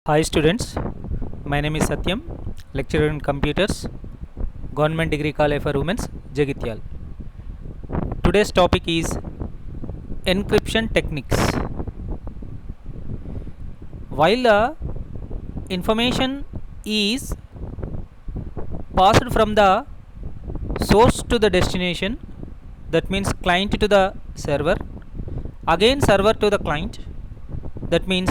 Hi students, my name is Satyam, lecturer in computers, Government Degree College for Women's, Jagityal. Today's topic is encryption techniques. While the information is passed from the source to the destination, that means client to the server, again server to the client, that means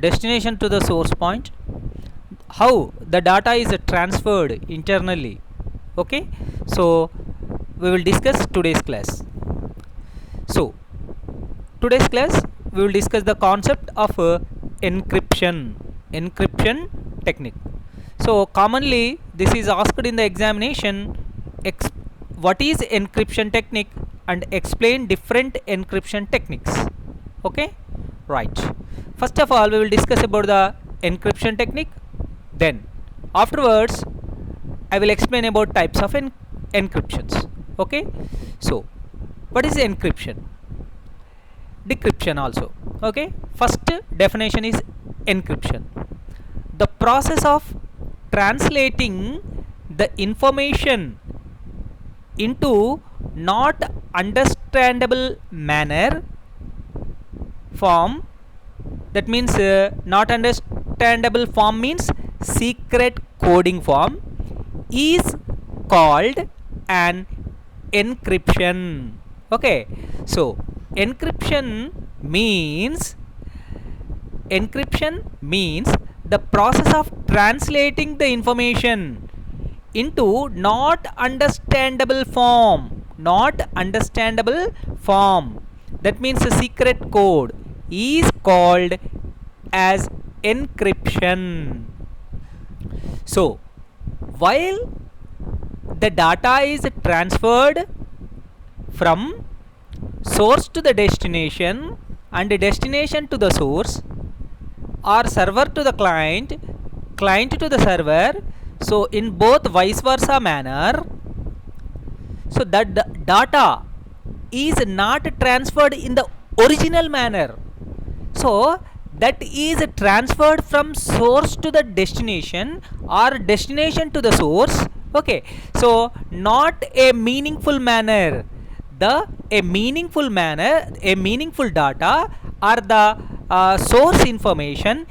destination to the source point, how the data is transferred internally. Okay, so we will discuss today's class. So today's class we will discuss the concept of encryption technique. So commonly this is asked in the examination, what is encryption technique and explain different encryption techniques. Okay, right. First of all we will discuss about the encryption technique, then afterwards I will explain about types of encryptions. Okay, so what is encryption? Decryption also. Okay, first definition is encryption, the process of translating the information into not understandable manner form. That means not understandable form means secret coding form is called an encryption. Okay, so encryption means the process of translating the information into not understandable form. That means the secret code is called as encryption. So while the data is transferred from source to the destination and destination to the source, or server to the client to the server, so in both vice versa manner, so that the data is not transferred in the original manner, so that is transferred from source to the destination or destination to the source. Okay, so not a meaningful manner. A meaningful data or the source information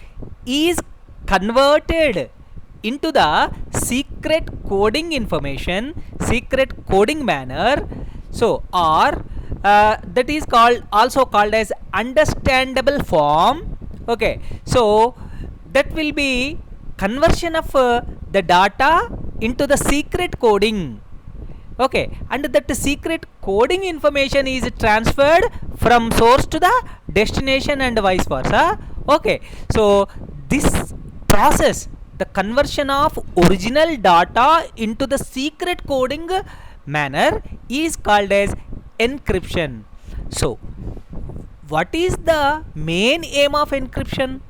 is converted into the secret coding manner. So or that is also called as understandable form. Okay, so that will be conversion of the data into the secret coding. Okay, and that secret coding information is transferred from source to the destination and vice versa. Okay, so this process, the conversion of original data into the secret coding manner, is called as encryption. So what is the main aim of encryption?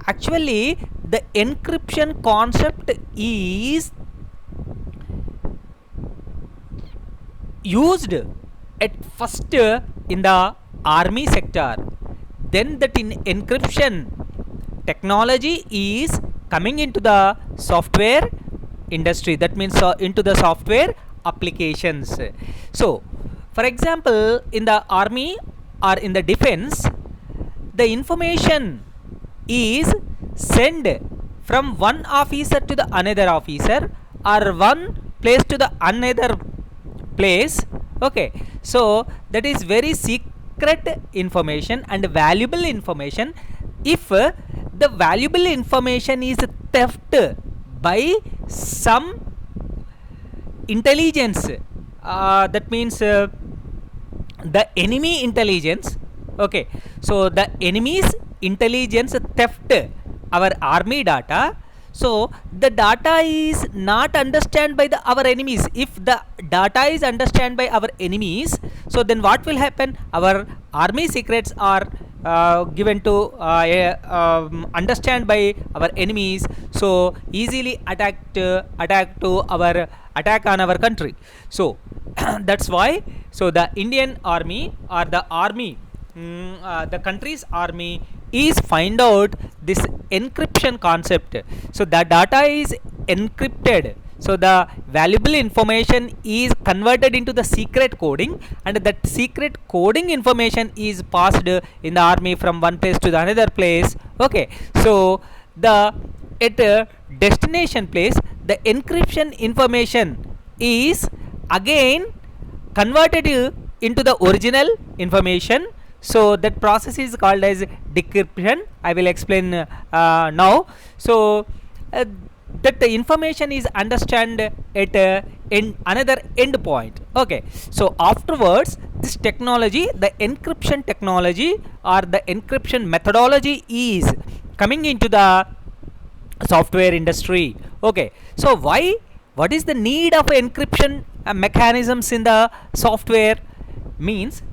Actually the encryption concept is used at first in the army sector, then that in encryption technology is coming into the software industry, that means into the software applications. So for example in the army or in the defense, the information is sent from one officer to the another officer or one place to the another place. Okay, so that is very secret information and valuable information. If the valuable information is theft by some intelligence, that means the enemy intelligence. Okay, so the enemy's intelligence theft our army data, so the data is not understood by our enemies. If the data is understood by our enemies, so then what will happen? Our army secrets are given to understand by our enemies, so easily attack on our country. So that's why, so the Indian army or the army, the country's army is find out this encryption concept. So the data is encrypted, so the valuable information is converted into the secret coding, and that secret coding information is passed in the army from one place to the another place. Okay, so the at destination place, the encryption information is again converted into the original information. So that process is called as decryption. I will explain now. So that the information is understand at in another endpoint. Okay, so afterwards this technology, the encryption technology or the encryption methodology is coming into the software industry. Okay, so what is the need of encryption mechanisms in the software means?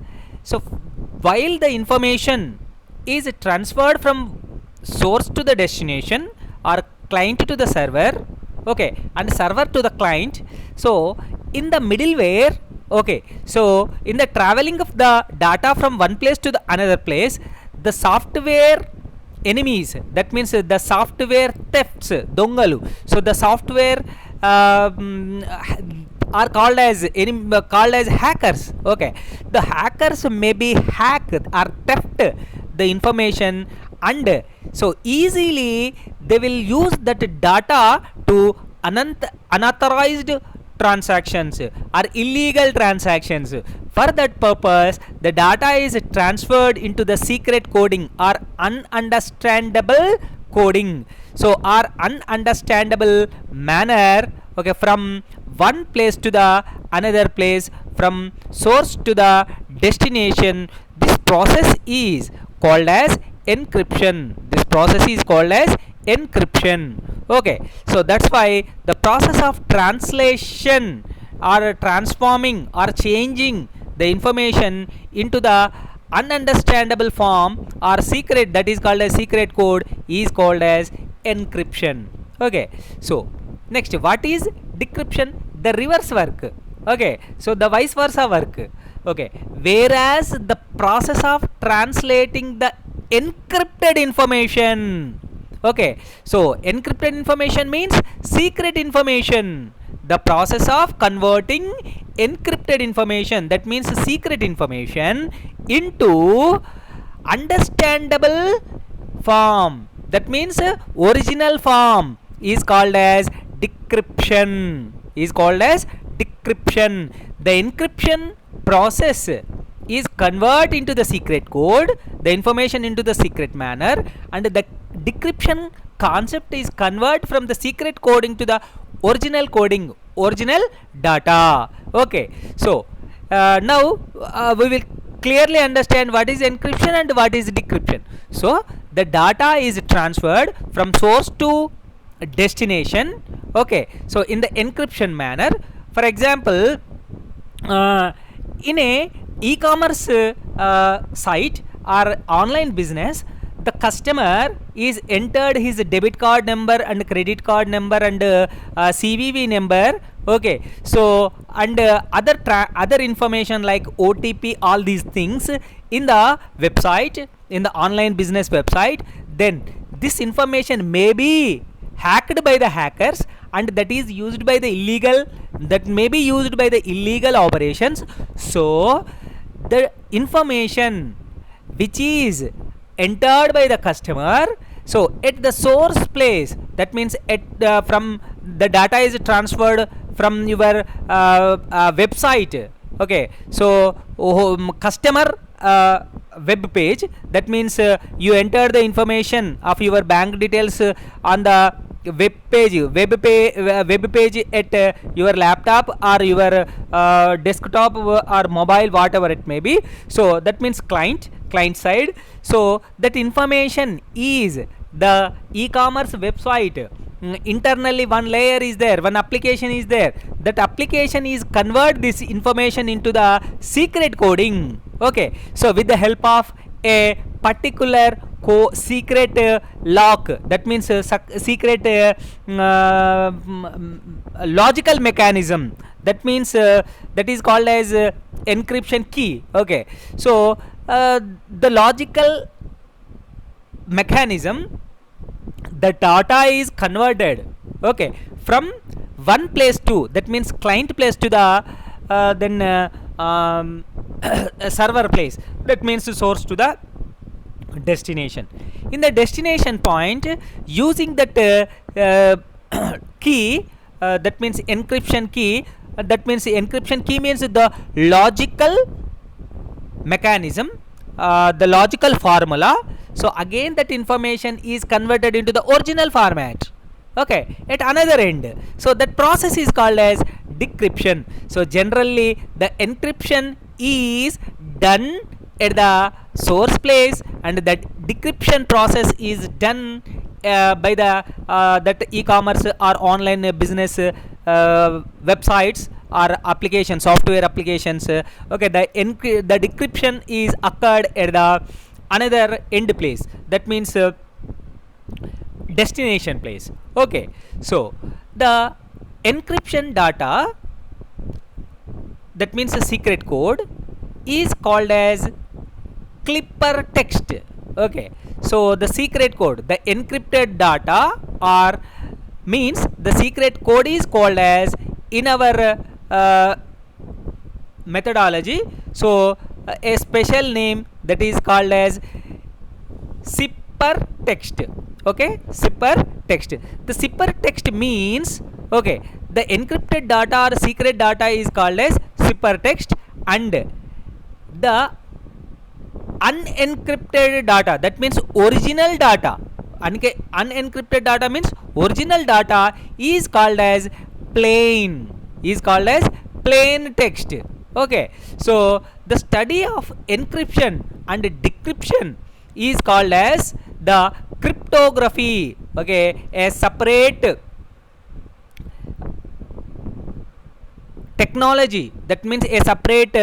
So while the information is transferred from source to the destination or client to the server, okay, and server to the client, so in the middleware, okay, so in the traveling of the data from one place to the another place, the software enemies, that means the software thefts, dongalu, so the software are called as hackers. Okay, the hackers may be hacked or theft the information, and so easily they will use that data to unauthorized transactions or illegal transactions. For that purpose, the data is transferred into the secret coding or ununderstandable coding. So or ununderstandable manner, okay, from one place to the another place, from source to the destination. This process is called as encryption. This process is called as encryption. Okay, so that's why the process of translation or transforming or changing the information into the ununderstandable form or secret, that is called as secret code, is called as encryption. Okay, so next, what is decryption? The reverse work. Okay, so the vice versa work. Okay, whereas the process of translating the encrypted information, okay, so encrypted information means secret information. The process of converting encrypted information, that means secret information, into understandable form, that means original form, is called as decryption. Is called as decryption. The encryption process is convert into the secret code, the information into the secret manner, and the decryption concept is convert from the secret coding to the original coding, original data. Okay, so now we will clearly understand what is encryption and what is decryption. So the data is transferred from source to destination. Okay, so in the encryption manner, for example, in a e-commerce site or online business, the customer is entered his debit card number and credit card number and CVV number. Okay, so and other information like OTP, all these things in the website, in the online business website. Then this information may be hacked by the hackers, and that is used by the illegal, that may be used by the illegal operations. So the information which is entered by the customer, so at the source place, that means at from the data is transferred from your website. Okay, so customer web page, that means you enter the information of your bank details on the web page at your laptop or your desktop or mobile, whatever it may be. So that means client side. So that information is the e-commerce website. Internally one layer is there, one application is there. That application is convert this information into the secret coding. Okay, so with the help of a particular secret lock, that means secret logical mechanism, that means that is called as encryption key. Okay, so the logical mechanism, the data is converted, okay, from one place to, that means client place, to the then server place, that means source to the destination. In the destination point, using that key, that means encryption key, that means encryption key means the logical mechanism, the logical formula. So again that information is converted into the original format, okay, at another end. So that process is called as decryption. So generally the encryption is done at the source place, and that decryption process is done by the that e-commerce or online business websites or application, software applications, okay. The decryption is occurred at the another end place, that means destination place, okay. So the encryption data, that means a secret code, is called as clipper text, okay. So the secret code, the encrypted data, or means the secret code is called as, in our methodology, so a special name that is called as zipper text, okay, zipper text. The zipper text means, okay, the encrypted data or secret data is called as zipper text, and the unencrypted data, that means original data, unencrypted data means original data, is called as plain, text, okay. So the study of encryption and decryption is called as the cryptography, okay, a separate technology, that means a separate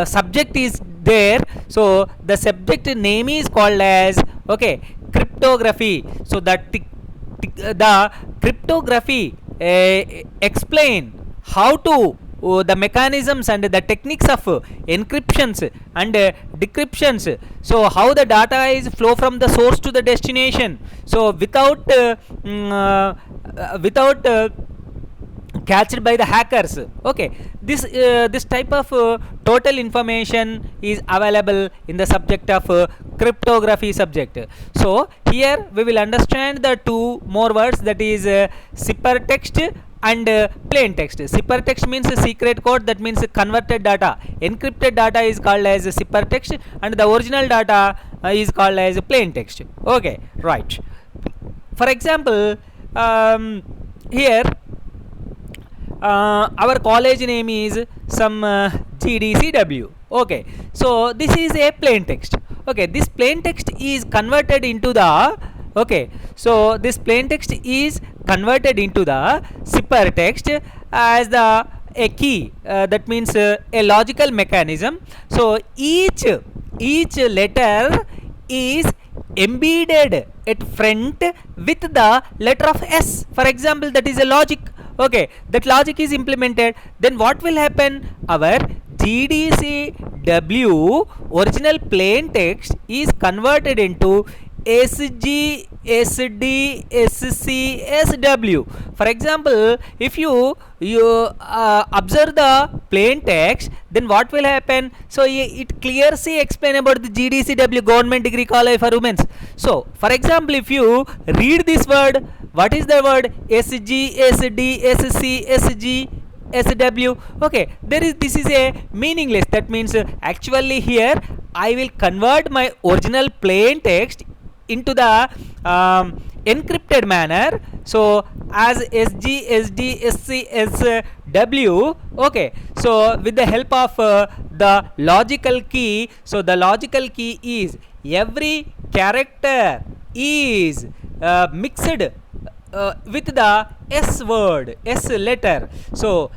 subject is there. So the subject name is called as, okay, cryptography. So that the cryptography explain how to the mechanisms and the techniques of encryptions and decryptions. So how the data is flow from the source to the destination, so without catched by the hackers, okay. This type of total information is available in the subject of cryptography subject. So here we will understand the two more words, that is zipper text and plain text. Zipper text means secret code, that means converted data. Encrypted data is called as zipper text, and the original data is called as plain text, okay, right. For example, here our college name is some GDCW, okay. So this is a plain text, okay. This plain text is converted into the, okay, so this plain text is converted into the zipper text as the a key, that means a logical mechanism. So each letter is embedded at front with the letter of S, for example, that is a logic, okay. That logic is implemented, then what will happen, our GDCW original plain text is converted into SG, SD, SC, SW. For example, if you observe the plain text, then what will happen, so it clearly explain about the GDCW, government degree college for women. So for example, if you read this word, what is the word, SG, SD, SC, SG, SW, okay, this is a meaningless, that means actually here I will convert my original plain text into the encrypted manner, so as SG, SD, SC, SW, okay. So with the help of the logical key, so the logical key is every character is mixed with the S word, S letter. So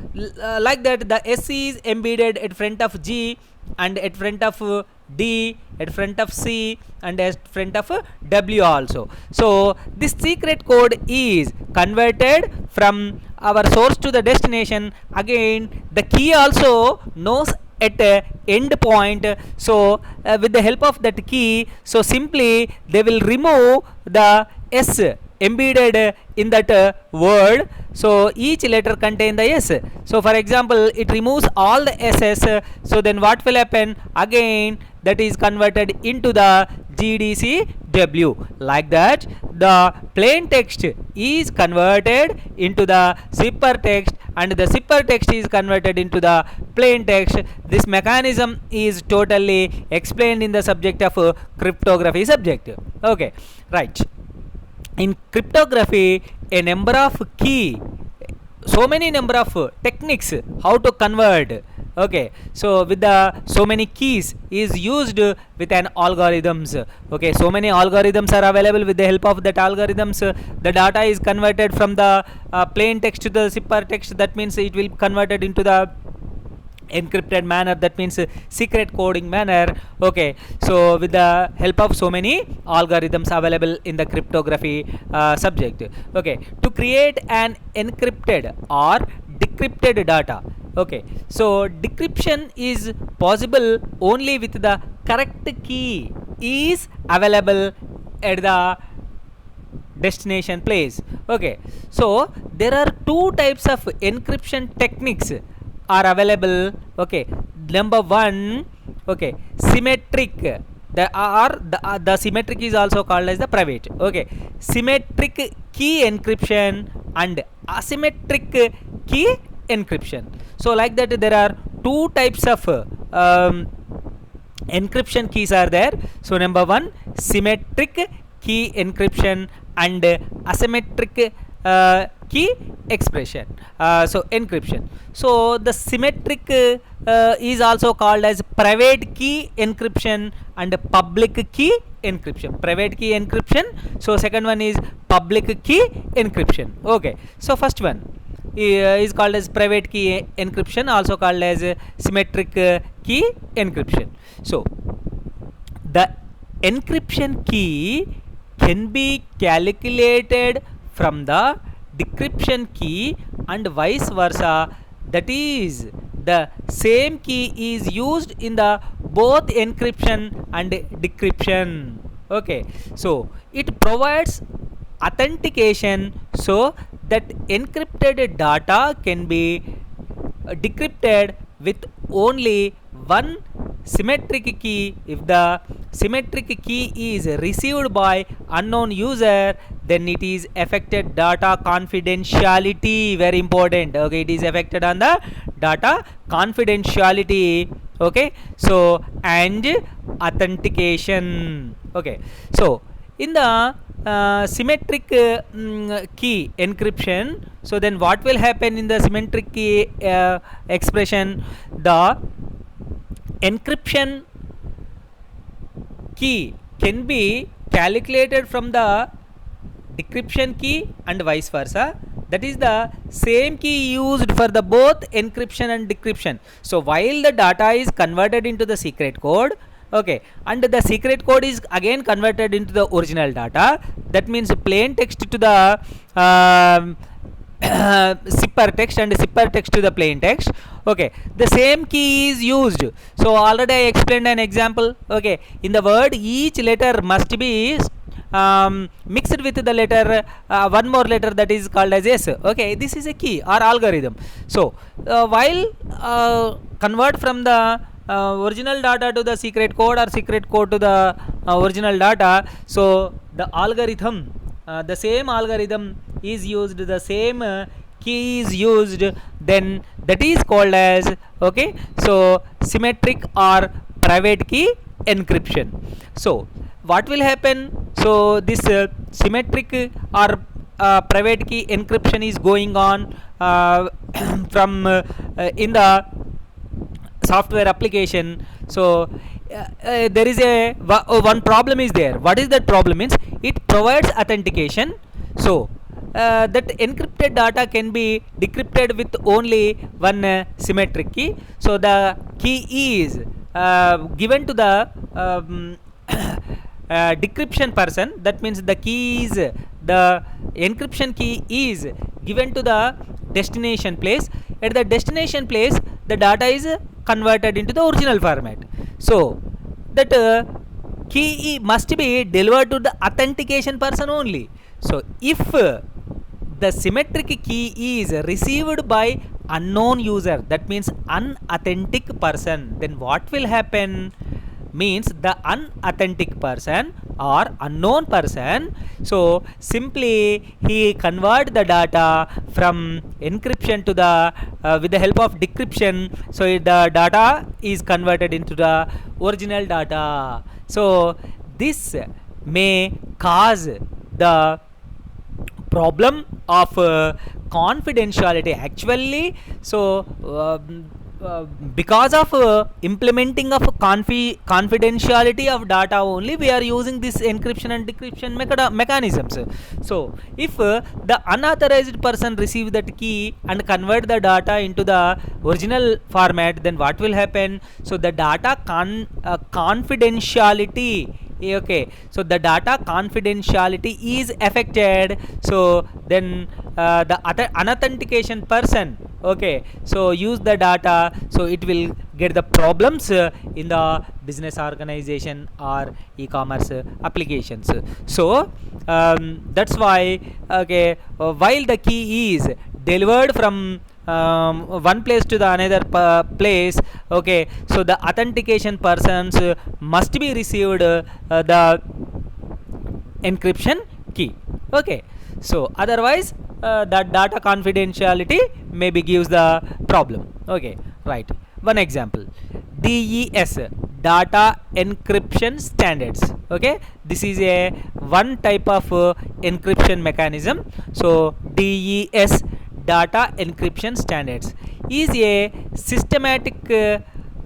like that, the S is embedded at front of G, and at front of D, at front of C, and at front of W also. So this secret code is converted from our source to the destination. Again, the key also knows at end point. So with the help of that key, so simply they will remove the s embedded in that word. So each letter contain the s. So for example, it removes all the ss. So then what will happen again, that is converted into the gdcw. Like that, the plain text is converted into the zipper text, and the zipper text is converted into the plain text. This mechanism is totally explained in the subject of cryptography subject. Okay, right. In cryptography, a number of key, so many number of techniques how to convert. Okay, so with the so many keys is used with an algorithms. Okay, so many algorithms are available. With the help of that algorithms, the data is converted from the plain text to the zipper text. That means it will converted into the encrypted manner, that means secret coding manner. Okay, so with the help of so many algorithms available in the cryptography subject. Okay, to create an encrypted or decrypted data. Okay, so decryption is possible only with the correct key is available at the destination place. Okay, so there are two types of encryption techniques are available. Okay, number one, okay, symmetric. The symmetric is also called as the private. Okay, symmetric key encryption and asymmetric key encryption. So like that, there are two types of encryption keys are there. So number one, symmetric key encryption and asymmetric key expression, so encryption. So the symmetric is also called as private key encryption and public key encryption. Private key encryption, so second one is public key encryption. Okay, so first one is called as private key encryption, also called as symmetric key encryption. So the encryption key can be calculated from the decryption key and vice versa. That is, the same key is used in the both encryption and decryption. Okay, so it provides authentication so that encrypted data can be decrypted with only one symmetric key. If the symmetric key is received by unknown user, then it is affected data confidentiality. Very important. Okay, it is affected on the data confidentiality. Okay, so and authentication. Okay, so in the symmetric key encryption, so then what will happen in the symmetric key expression? The encryption key can be calculated from the decryption key and vice versa. That is the same key used for the both encryption and decryption. So while the data is converted into the secret code, okay, and the secret code is again converted into the original data, that means plain text to the zipper text and zipper text to the plain text. Okay, the same key is used. So already I explained an example. Okay, in the word each letter must be mixed with the letter one more letter, that is called as s. Okay, this is a key or algorithm. So while convert from the original data to the secret code or secret code to the original data, so the algorithm, the same algorithm is used, the same key is used, then that is called as, okay, so symmetric or private key encryption. So what will happen? So this symmetric or private key encryption is going on from in the software application. So there is a one problem is there. What is that problem? Means it provides authentication. So that encrypted data can be decrypted with only one symmetric key. So the key is given to the decryption person. That means the key is, the encryption key is given to the destination place. At the destination place, the data is converted into the original format. So that key must be delivered to the authentication person only. So if the symmetric key is received by unknown user, that means unauthentic person, then what will happen? Means the unauthentic person or unknown person, so simply he convert the data from encryption to the with the help of decryption, so the data is converted into the original data. So this may cause the problem of confidentiality actually. So because of implementing of confidentiality of data only, we are using this encryption and decryption mechanisms. So if the unauthorized person receive that key and convert the data into the original format, then what will happen? So the data confidentiality, okay, so the data confidentiality is affected. So then the unauthentication person, okay, so use the data, so it will get the problems in the business organization or e-commerce applications. So that's why, okay, while the key is delivered from one place to the another place, okay, so the authentication persons must be received the encryption key, okay. So otherwise that data confidentiality maybe gives the problem, okay, right. One example, DES, data encryption standards, okay, this is a one type of encryption mechanism. So DES, data encryption standards, is a systematic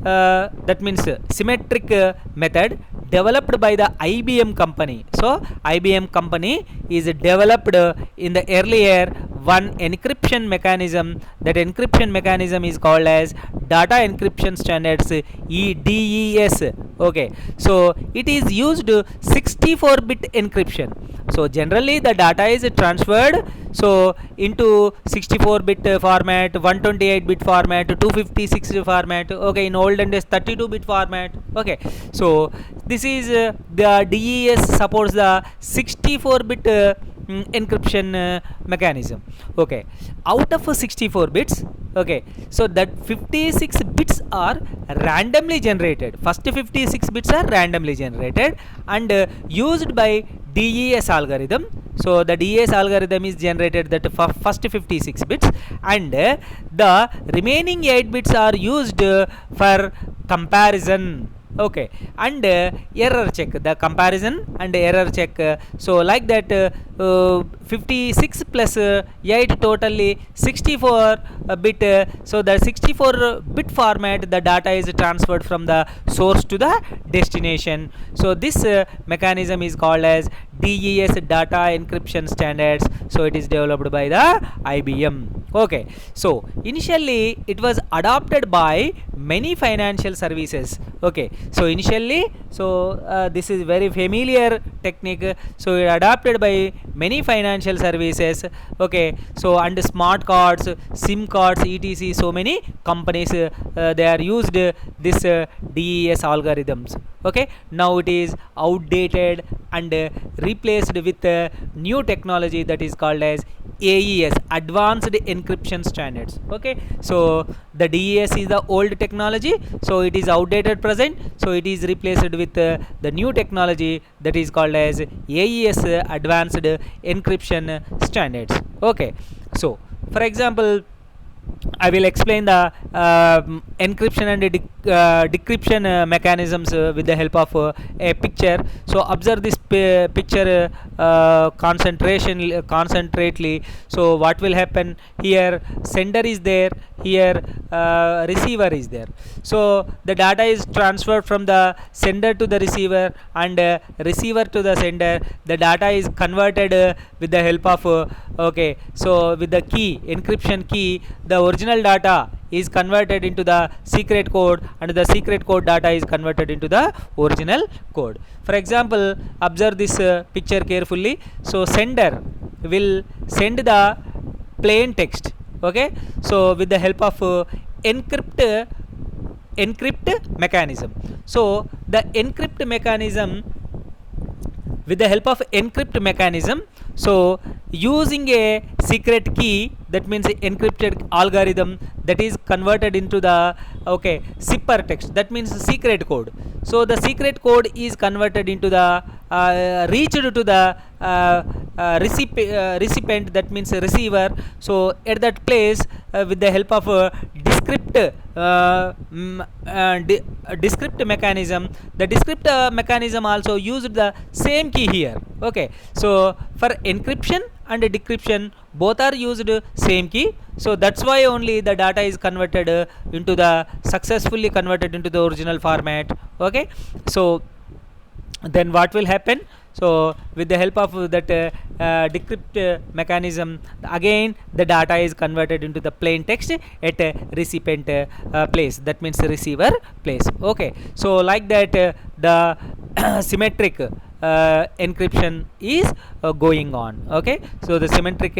that means symmetric method developed by the IBM company. So IBM company is developed in the earlier one encryption mechanism. That encryption mechanism is called as data encryption standards, DES, okay. So it is used 64-bit encryption. So generally the data is transferred so into 64-bit format, 128-bit format, 256 format, okay, in olden days 32-bit format, okay. So this is the DES supports the 64-bit encryption mechanism, okay. Out of 64 bits, okay, so that 56 bits are randomly generated. First 56 bits are randomly generated and used by DES algorithm. So the DES algorithm is generated that first 56 bits and the remaining 8 bits are used for comparison, okay, and error check, the comparison and error check. So like that 56 plus 8 totally 64 bit. So the 64 bit format, the data is transferred from the source to the destination. So this mechanism is called as DES, data encryption standards. So it is developed by the IBM, okay. So initially it was adopted by many financial services, okay. So initially, so this is very familiar technique, so it adopted by many financial services, okay. So and smart cards, SIM cards, etc, so many companies they are used this DES algorithms, okay. Now it is outdated and replaced with new technology that is called as AES, advanced encryption standards, okay. So the DES is the old technology, so it is outdated present, so it is replaced with the new technology that is called as AES, advanced encryption standards, okay. So for example, I will explain the encryption and decryption mechanisms with the help of a picture. So observe this picture concentrately. So what will happen here? Sender is there, here receiver is there. So the data is transferred from the sender to the receiver and receiver to the sender. The data is converted with the help of okay, so with the key, encryption key, the original data is converted into the secret code and the secret code data is converted into the original code. For example, observe this picture carefully. So sender will send the plain text, okay. So with the help of encrypt encrypt mechanism. So the encrypt mechanism, with the help of encrypt mechanism, so using a secret key, that means encrypted algorithm, that is converted into the ciphertext, that means secret code. So the secret code is converted into the reached to the recipient, that means receiver. So at that place, with the help of descript descript mechanism, the descript mechanism also used the same key here. Okay, so for encryption and decryption, both are used same key. So that's why only the data is converted into the successfully converted into the original format. Okay, so then what will happen? So with the help of that decrypt mechanism, again the data is converted into the plain text at recipient place, that means receiver place. Okay, so like that the symmetric encryption is going on. Okay, so the symmetric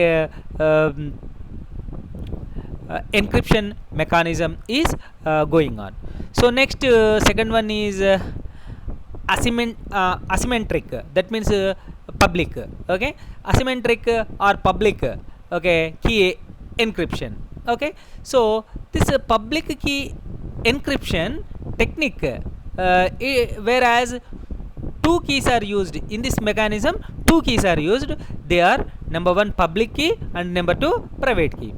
encryption mechanism is going on. So next second one is asymmetric, that means public. Okay, asymmetric or public key encryption. Okay, so this public key encryption technique, whereas two keys are used in this mechanism, two keys are used. They are number one public key and number two private key.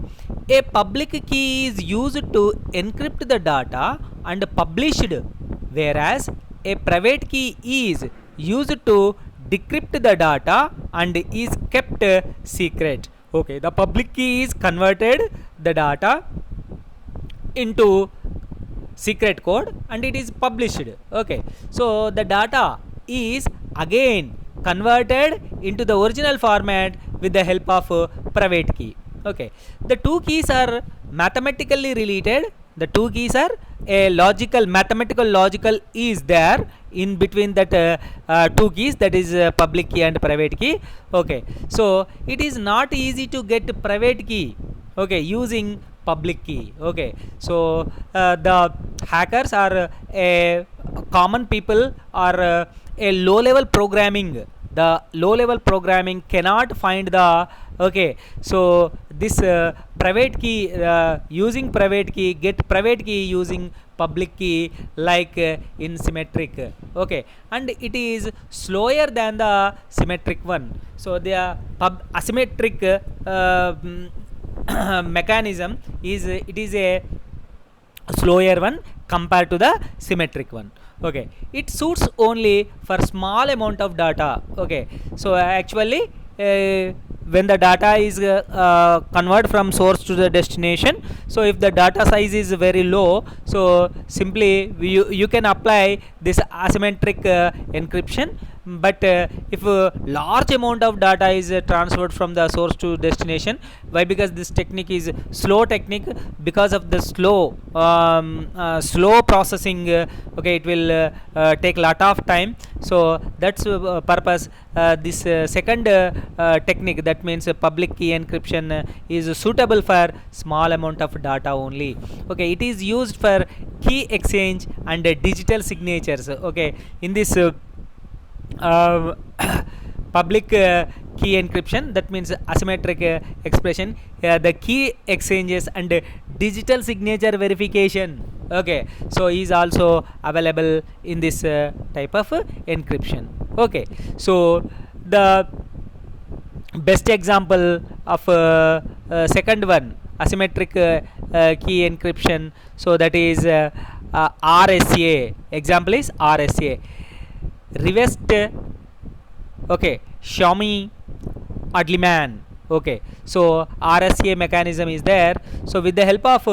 A public key is used to encrypt the data and published, whereas a private key is used to decrypt the data and is kept secret. Okay, the public key is converted the data into secret code and it is published. Okay, so the data is again converted into the original format with the help of private key. Okay, the two keys are mathematically related. The two keys are a mathematical logical is there in between that two keys, that is public key and private key. Okay, so it is not easy to get private key using public key. Okay, so the hackers are a common people or a low level programming. The low level programming cannot find the so this private key, using private key, get private key using public key, like in symmetric. Okay, and it is slower than the symmetric one. So the asymmetric mechanism is a slower one compared to the symmetric one. Okay, it suits only for small amount of data. Okay, so actually when the data is converted from source to the destination, so if the data size is very low, so simply you can apply this asymmetric encryption. But if large amount of data is transferred from the source to destination, why? Because this technique is slow technique, because of the slow processing. Okay, it will take lot of time. So that's purpose this second technique, that means public key encryption is suitable for small amount of data only. Okay, it is used for key exchange and digital signatures. Okay, in this public key encryption, that means asymmetric expression, the key exchanges and digital signature verification. Okay, so is also available in this type of encryption. Okay, so the best example of second one, asymmetric key encryption, so that is RSA. Example is RSA, reversed Xiaomi Adliman. Okay, so RSA mechanism is there. So with the help of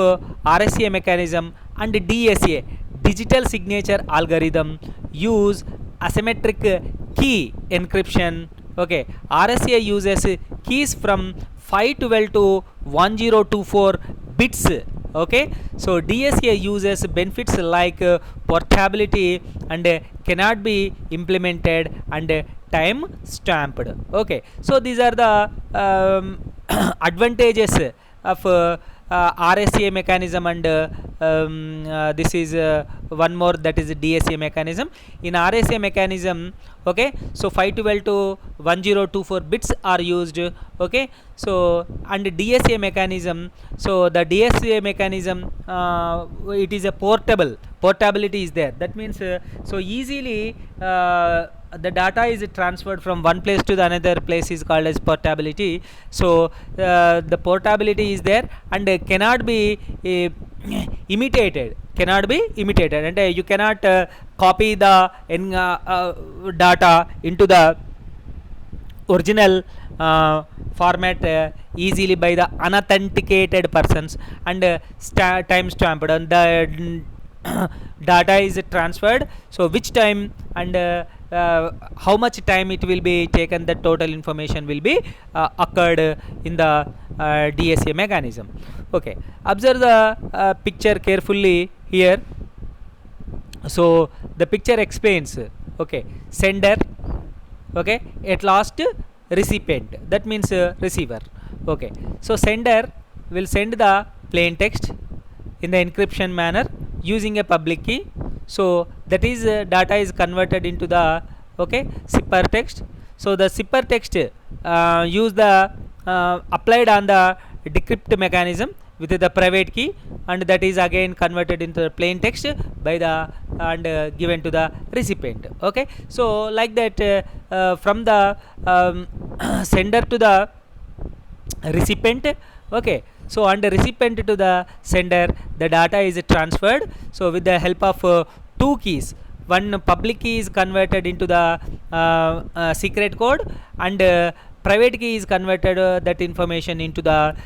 RSA mechanism and DSA, digital signature algorithm, use asymmetric key encryption. Okay, RSA uses keys from 512 to 1024 bits. Okay, so DSA uses benefits like portability and cannot be implemented and time stamped. Okay, so these are the advantages of RSA mechanism, and this is one more, that is DSA mechanism. In RSA mechanism, okay, so 512 to 1024 bits are used, okay. So and DSA mechanism, so the DSA mechanism, it is a portability is there. That means so easily the data is transferred from one place to the another place is called as portability. So the portability is there, and cannot be imitated, and you cannot copy the data into the original format easily by the unauthenticated persons, and time stamped, and the data is transferred. So which time and how much time it will be taken, the total information will be occurred in the DSA mechanism. Okay, observe the picture carefully here. So the picture explains, okay, sender, okay, at last recipient, that means receiver. Okay, so sender will send the plain text in the encryption manner using a public key. So that is data is converted into the, okay, zipper text. So the zipper text use the applied on the decrypt mechanism with the private key, and that is again converted into the plain text by the and given to the recipient. Okay, so like that from the sender to the recipient. Okay, so under recipient to the sender, the data is transferred. So with the help of two keys, one public key is converted into the secret code, and private key is converted that information into the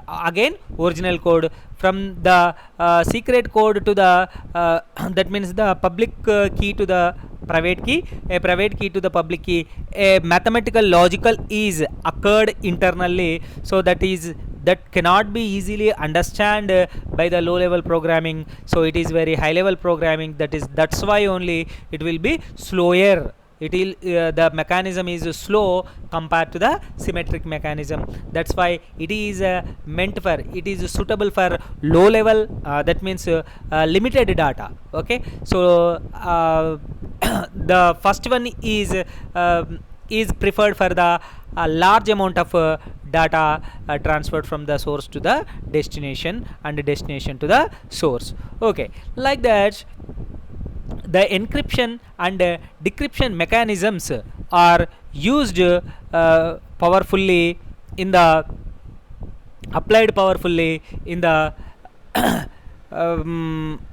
again original code. From the secret code to the that means the public key to the private key, a private key to the public key, a mathematical logical is occurred internally. So that is, that cannot be easily understand by the low level programming. So it is very high level programming, that's why only it will be slower. It will the mechanism is slow compared to the symmetric mechanism. That's why it is meant for, it is suitable for low level, that means limited data. Okay, so the first one is preferred for the large amount of data transferred from the source to the destination, and destination to the source. Okay, like that the encryption and decryption mechanisms are used powerfully in the applied powerfully in the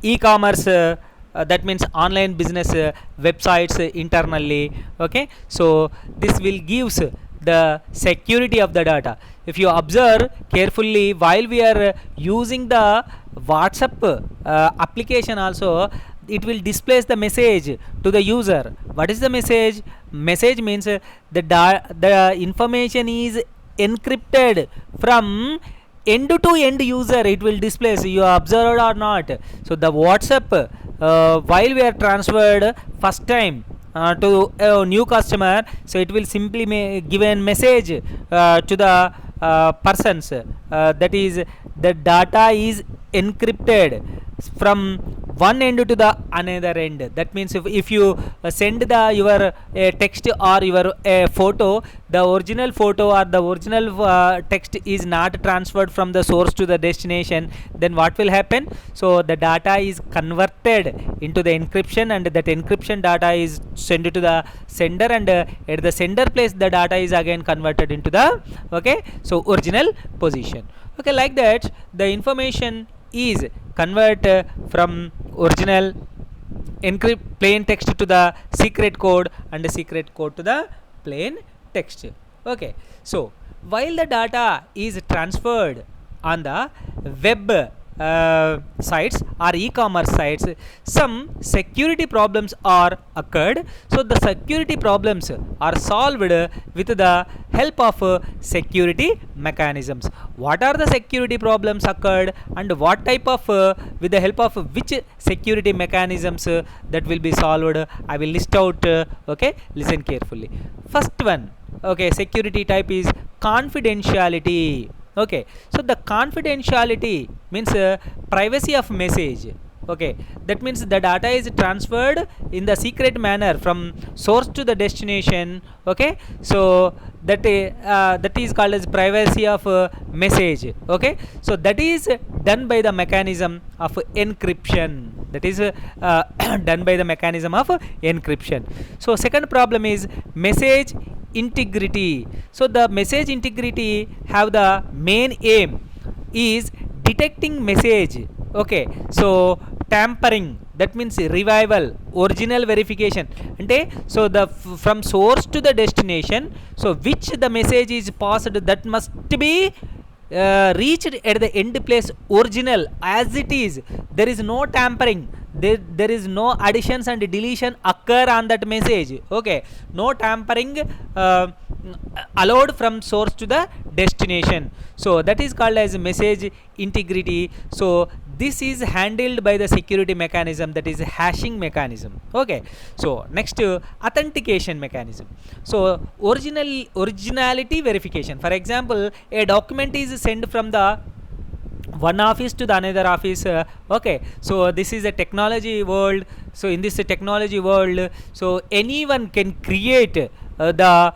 e-commerce, that means online business websites internally. Okay, so this will gives the security of the data. If you observe carefully, while we are using the WhatsApp application also, it will displays the message to the user. What is the message? Message means the information is encrypted from end to end user. It will displays, you observed or not. So the WhatsApp while we are transferred first time to a new customer, so it will simply give a message to the persons, that is, the data is encrypted from one end to the another end. That means if you send the your text or your photo, the original photo or the original text is not transferred from the source to the destination, then what will happen? So the data is converted into the encryption, and that encryption data is sent to the sender, and at the sender place the data is again converted into the, okay, so original position. Okay, like that the information is convert from original encrypt plain text to the secret code, and the secret code to the plain text. Okay, so while the data is transferred on the web sites or e-commerce sites, some security problems are occurred. So the security problems are solved with the help of security mechanisms. What are the security problems occurred, and what type of with the help of which security mechanisms that will be solved? I will list out. Okay, listen carefully. First one, okay, security type is confidentiality. Okay, so the confidentiality means privacy of message. Okay, that means the data is transferred in the secret manner from source to the destination. Okay, so that is called as privacy of message. Okay, so that is done by the mechanism of encryption. That is done by the mechanism of encryption. So second problem is message integrity. So the message integrity have the main aim is detecting message. Okay, so tampering, that means revival, original verification ante, so the from source to the destination, so which the message is passed, that must be reached at the end place original as it is. There is no tampering, there is no additions and deletion occur on that message. Okay, no tampering allowed from source to the destination. So that is called as message integrity. So this is handled by the security mechanism, that is hashing mechanism. Okay, so next authentication mechanism. So originality verification. For example, a document is sent from the one office to the another office. Okay, so this is a technology world. So in this technology world, so anyone can create the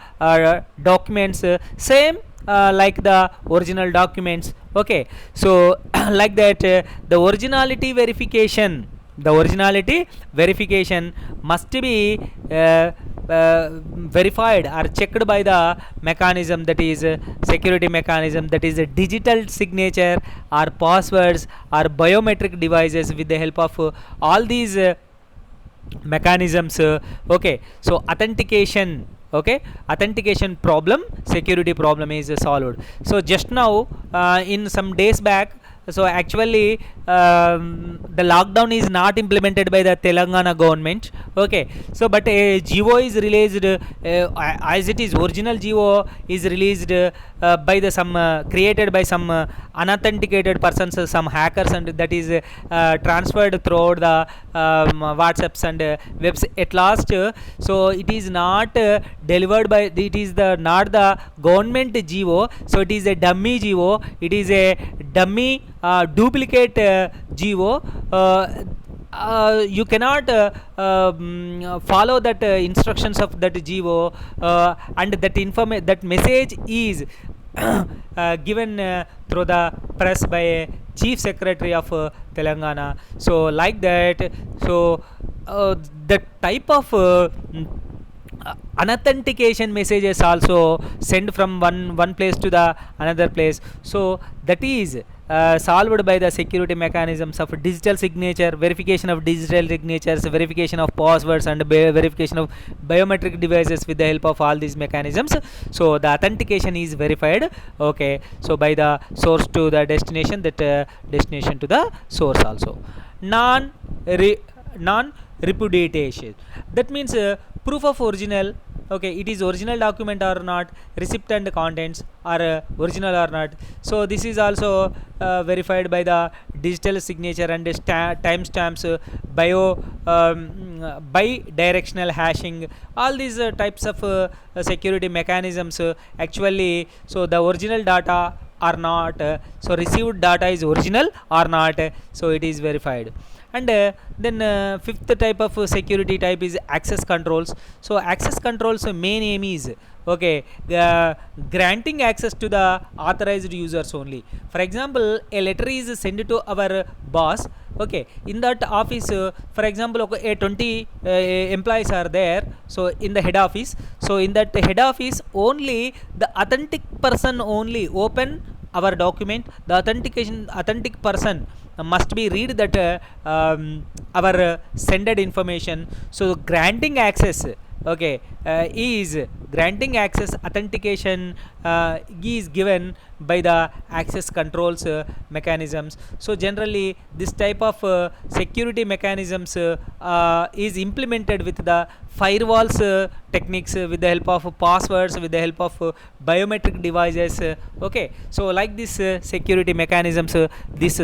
documents same like the original documents. Okay, so like that the originality verification must be verified or checked by the mechanism, that is security mechanism, that is a digital signature or passwords or biometric devices. With the help of all these mechanisms, okay, so authentication, okay, authentication problem, security problem is solved. So just now in some days back, so actually the lockdown is not implemented by the Telangana government. Okay, so but a GO is released as it is original GO is released by the some created by some unauthenticated persons, some hackers, and that is transferred throughout the WhatsApps and webs at last. So it is not delivered by, it is the not the government GO, so it is a dummy GO, it is a dummy duplicate GO. You cannot follow that instructions of that GO, and that message is given through the press by Chief Secretary of Telangana. So like that, so the type of unauthentication messages also sent from one place to the another place. So that is solved by the security mechanisms of digital signature, verification of digital signatures, verification of passwords, and verification of biometric devices. With the help of all these mechanisms, so the authentication is verified. Okay, so by the source to the destination, that destination to the source also. Non repudiation, that means proof of original. Okay, it is original document or not, receipt and contents are original or not. So this is also verified by the digital signature and timestamps, bi-directional hashing. All these types of security mechanisms actually, so the original data or not, so received data is original or not, so it is verified. And then fifth type of security type is access controls. So access controls main aim is, okay, granting access to the authorized users only. For example, a letter is sent to our boss. Okay, in that office, for example, okay, a 20 employees are there, so in the head office, so in that head office only the authentic person only open our document. The authentic person must be read that our sended information. So granting access, okay, is granting access authentication is given by the access controls mechanisms. So generally this type of security mechanisms is implemented with the firewalls techniques, with the help of passwords, with the help of biometric devices. Okay, so like this security mechanisms, this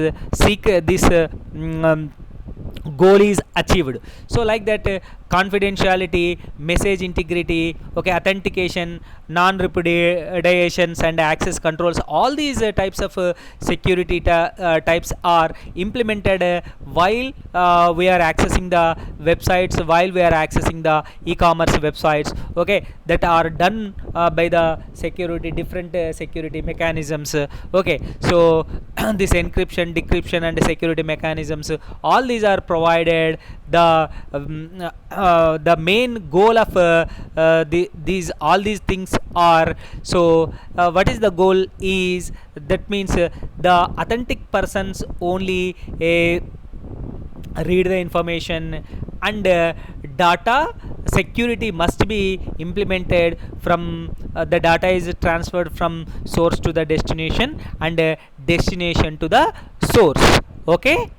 goal is achieved. So like that, confidentiality, message integrity, okay, authentication, non repudiations, and access controls, all these types of security types are implemented while we are accessing the websites, while we are accessing the e-commerce websites, okay, that are done by the security, different security mechanisms, okay. So this encryption, decryption, and security mechanisms, all these are provided. The main goal of these, all these things are, so what is the goal is, that means the authentic persons only read the information, and data security must be implemented from the data is transferred from source to the destination, and destination to the source, okay.